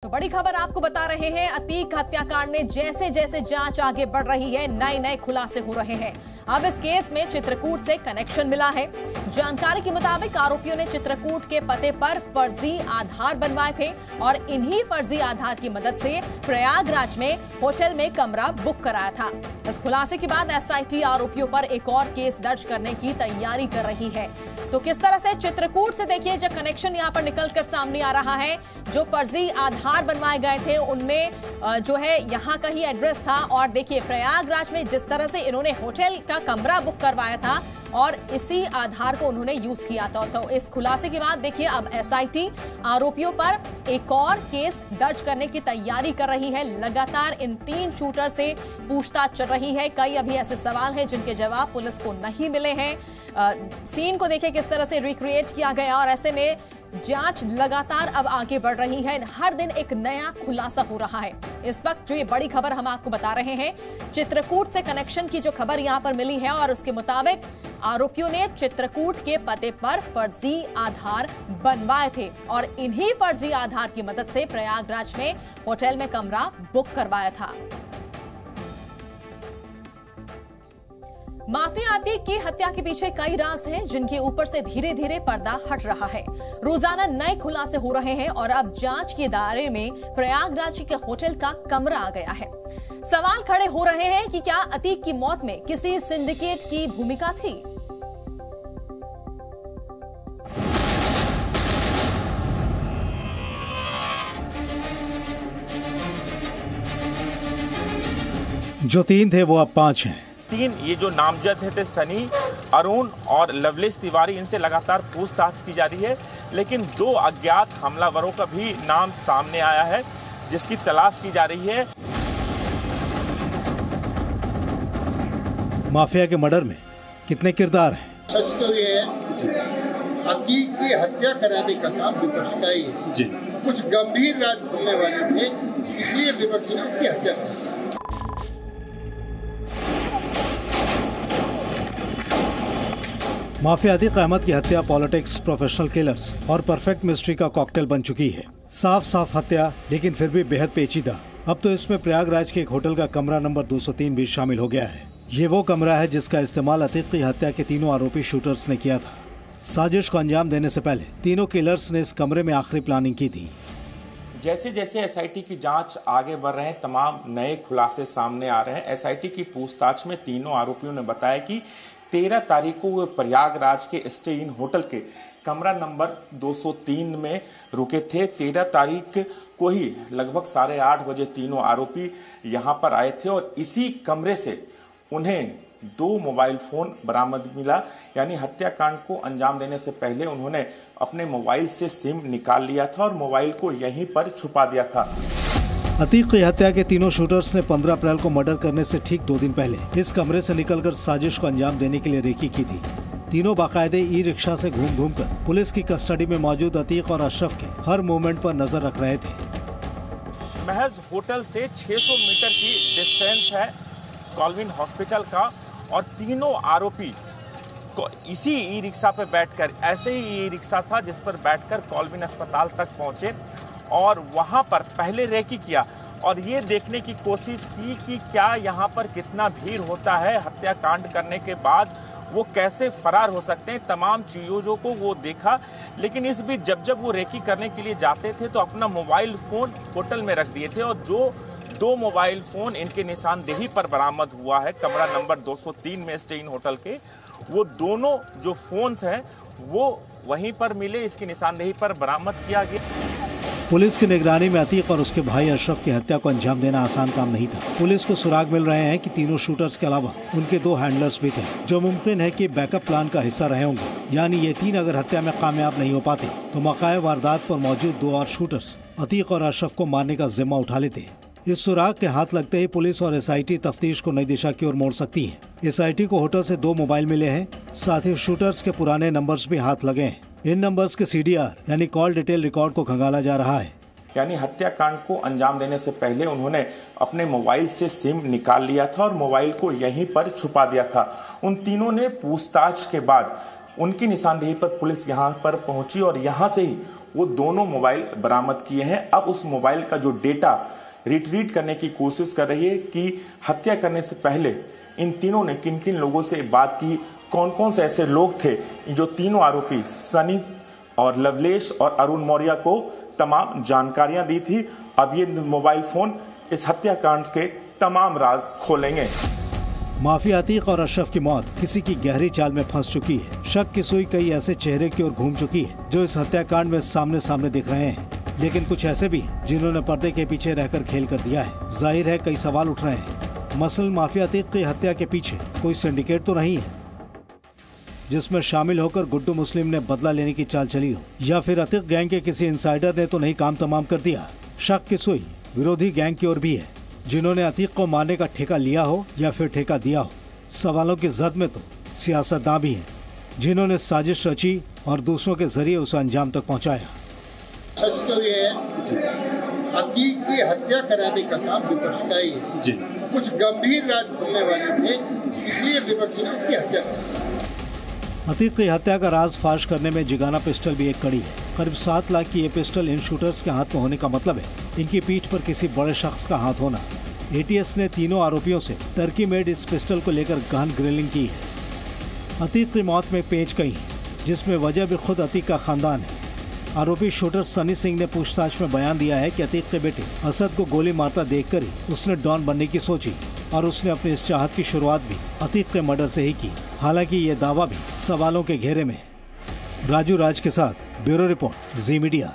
तो बड़ी खबर आपको बता रहे हैं, अतीक हत्याकांड में जैसे जैसे जांच आगे बढ़ रही है, नए नए खुलासे हो रहे हैं। अब इस केस में चित्रकूट से कनेक्शन मिला है। जानकारी के मुताबिक आरोपियों ने चित्रकूट के पते पर फर्जी आधार बनवाए थे और इन्हीं फर्जी आधार की मदद से प्रयागराज में होटल में कमरा बुक कराया था। इस खुलासे के बाद एसआईटी आरोपियों पर एक और केस दर्ज करने की तैयारी कर रही है। तो किस तरह से चित्रकूट से देखिए जो कनेक्शन यहां पर निकलकर सामने आ रहा है, जो फर्जी आधार बनवाए गए थे उनमें जो है यहां का ही एड्रेस था और देखिए प्रयागराज में जिस तरह से इन्होंने होटल का कमरा बुक करवाया था और इसी आधार को उन्होंने यूज किया था। तो इस खुलासे के बाद देखिए अब एसआईटी आरोपियों पर एक और केस दर्ज करने की तैयारी कर रही है। लगातार इन 3 शूटर से पूछताछ चल रही है। कई अभी ऐसे सवाल हैं जिनके जवाब पुलिस को नहीं मिले हैं। सीन को देखिए किस तरह से रिक्रिएट किया गया और ऐसे में जांच लगातार अब आगे बढ़ रही है। हर दिन एक नया खुलासा हो रहा है। इस वक्त जो ये बड़ी खबर हम आपको बता रहे हैं, चित्रकूट से कनेक्शन की जो खबर यहां पर मिली है और उसके मुताबिक आरोपियों ने चित्रकूट के पते पर फर्जी आधार बनवाए थे और इन्हीं फर्जी आधार की मदद से प्रयागराज में होटल में कमरा बुक करवाया था। माफिया अतीक की हत्या के पीछे कई राज हैं जिनके ऊपर से धीरे धीरे पर्दा हट रहा है। रोजाना नए खुलासे हो रहे हैं और अब जांच के दायरे में प्रयागराज के होटल का कमरा आ गया है। सवाल खड़े हो रहे हैं कि क्या अतीक की मौत में किसी सिंडिकेट की भूमिका थी? जो 3 थे वो अब 5 हैं। 3 ये जो नामजद थे सनी, अरुण और लवलेश तिवारी, इनसे लगातार पूछताछ की जा रही है। लेकिन 2 अज्ञात हमलावरों का भी नाम सामने आया है जिसकी तलाश की जा रही है। माफिया के मर्डर में कितने किरदार हैं? सच तो ये है, अतीक की हत्या कराने का काम विपक्ष का ही है जी। कुछ गंभीर राज खुलने वाले थे, इसलिए विपक्ष ने उसकी हत्या की। माफिया अतीक अहमद की हत्या पॉलिटिक्स, प्रोफेशनल किलर्स और परफेक्ट मिस्ट्री का कॉकटेल बन चुकी है। साफ साफ हत्या, लेकिन फिर भी बेहद पेचीदा। अब तो इसमें प्रयागराज के एक होटल का कमरा नंबर 203 भी शामिल हो गया है। ये वो कमरा है जिसका इस्तेमाल अतीक की हत्या के 3 आरोपी शूटर्स ने किया था। साजिश को अंजाम देने से पहले तीनों किलर्स ने इस कमरे में आखिरी प्लानिंग की थी। जैसे जैसे एसआईटी की जांच आगे बढ़ रहे हैं, तमाम नए खुलासे सामने आ रहे हैं। एसआईटी की पूछताछ में तीनों आरोपियों ने बताया कि 13 तारीख को वे प्रयागराज के स्टे इन होटल के कमरा नंबर 203 में रुके थे। 13 तारीख को ही लगभग 8:30 बजे तीनों आरोपी यहां पर आए थे और इसी कमरे से उन्हें 2 मोबाइल फोन बरामद मिला। यानी हत्याकांड को अंजाम देने से पहले उन्होंने अपने मोबाइल से सिम निकाल लिया था और मोबाइल को यहीं पर छुपा दिया था। अतीक की हत्या के तीनों शूटर्स ने 15 अप्रैल को मर्डर करने से ठीक 2 दिन पहले इस कमरे से निकलकर साजिश को अंजाम देने के लिए रेकी की थी। तीनों बाकायदे ई रिक्शा से घूम घूम कर पुलिस की कस्टडी में मौजूद अतीक और अशरफ के हर मूवमेंट पर नजर रख रहे थे। महज होटल से 600 मीटर की डिस्टेंस है कॉल्विन हॉस्पिटल का और तीनों आरोपी को इसी ई रिक्शा पे बैठकर, ऐसे ही ई रिक्शा था जिस पर बैठकर कॉल्विन अस्पताल तक पहुंचे और वहां पर पहले रेकी किया और ये देखने की कोशिश की कि क्या यहाँ पर कितना भीड़ होता है। हत्याकांड करने के बाद वो कैसे फरार हो सकते हैं, तमाम चीज़ों को वो देखा। लेकिन इस बीच जब वो रेकी करने के लिए जाते थे तो अपना मोबाइल फ़ोन होटल में रख दिए थे और जो 2 मोबाइल फ़ोन इनके निशानदेही पर बरामद हुआ है कमरा नंबर 203 में स्टे इन होटल के, वो दोनों जो फ़ोन्स हैं वो वहीं पर मिले, इसकी निशानदेही पर बरामद किया गया। पुलिस की निगरानी में अतीक और उसके भाई अशरफ की हत्या को अंजाम देना आसान काम नहीं था। पुलिस को सुराग मिल रहे हैं कि तीनों शूटर्स के अलावा उनके 2 हैंडलर्स भी थे जो मुमकिन है कि बैकअप प्लान का हिस्सा रहे होंगे। यानी ये 3 अगर हत्या में कामयाब नहीं हो पाते तो मौके वारदात पर मौजूद 2 और शूटर्स अतीक और अशरफ को मारने का जिम्मा उठा लेते। इस सुराग के हाथ लगते ही पुलिस और एसआईटी तफ्तीश को नई दिशा की ओर मोड़ सकती है। एसआईटी को होटल से 2 मोबाइल मिले हैं, साथ ही शूटर्स के पुराने नंबर्स भी हाथ लगे हैं। इन नंबर्स के सीडीआर यानी कॉल डिटेल रिकॉर्ड को खंगाला जा रहा है। यानी हत्याकांड को अंजाम देने से पहले उन्होंने अपने मोबाइल से सिम निकाल लिया था और मोबाइल को यहीं पर छुपा दिया था। उन तीनों ने पूछताछ के बाद उनकी निशानदेही पर पुलिस यहां पर पहुंची और यहां से ही वो दोनों मोबाइल बरामद किए हैं। अब उस मोबाइल का जो डेटा रिट्रीव करने की कोशिश कर रही है कि हत्या करने से पहले इन तीनों ने किन किन लोगों से बात की, कौन कौन से ऐसे लोग थे। जो तीनों आरोपी सनी और लवलेश और अरुण मौर्य को तमाम जानकारियां दी थी। अब ये मोबाइल फोन इस हत्याकांड के तमाम राज खोलेंगे। माफिया अतीक और अशरफ की मौत किसी की गहरी चाल में फंस चुकी है। शक की सुई कई ऐसे चेहरे की ओर घूम चुकी है जो इस हत्याकांड में सामने सामने दिख रहे हैं, लेकिन कुछ ऐसे भी जिन्होंने पर्दे के पीछे रहकर खेल कर दिया है। जाहिर है कई सवाल उठ रहे हैं। मसलन माफिया अतीक की हत्या के पीछे कोई सिंडिकेट तो नहीं है जिसमें शामिल होकर गुड्डू मुस्लिम ने बदला लेने की चाल चली हो, या फिर अतीक गैंग के किसी इंसाइडर ने तो नहीं काम तमाम कर दिया। शक की सुई विरोधी गैंग की ओर भी है जिन्होंने अतीक को मारने का ठेका लिया हो या फिर ठेका दिया हो। सवालों की जद में तो सियासतदान भी हैं जिन्होंने साजिश रची और दूसरों के जरिए उसे अंजाम तक पहुंचाया। सच तो ये है, अतीक की हत्या कराने का काम विपक्ष का ही है। कुछ गंभीर राज खुलने वाले थे, इसलिए विपक्ष ने उसकी हत्या कर। अतीक की हत्या का राज फाश करने में जिगाना पिस्टल भी एक कड़ी है। करीब 7 लाख की ये पिस्टल इन शूटर्स के हाथ में होने का मतलब है इनकी पीठ पर किसी बड़े शख्स का हाथ होना। एटीएस ने तीनों आरोपियों से टर्की मेड इस पिस्टल को लेकर गहन ग्रिलिंग की है। अतीक की मौत में पेंच कई है जिसमें वजह भी खुद अतीक का खानदान है। आरोपी शूटर सनी सिंह ने पूछताछ में बयान दिया है कि अतीक के बेटे असद को गोली मारता देखकर ही उसने डॉन बनने की सोची और उसने अपनी इस चाहत की शुरुआत भी अतीक के मर्डर से ही की। हालांकि ये दावा भी सवालों के घेरे में है। राजू राज के साथ ब्यूरो रिपोर्ट, जी मीडिया।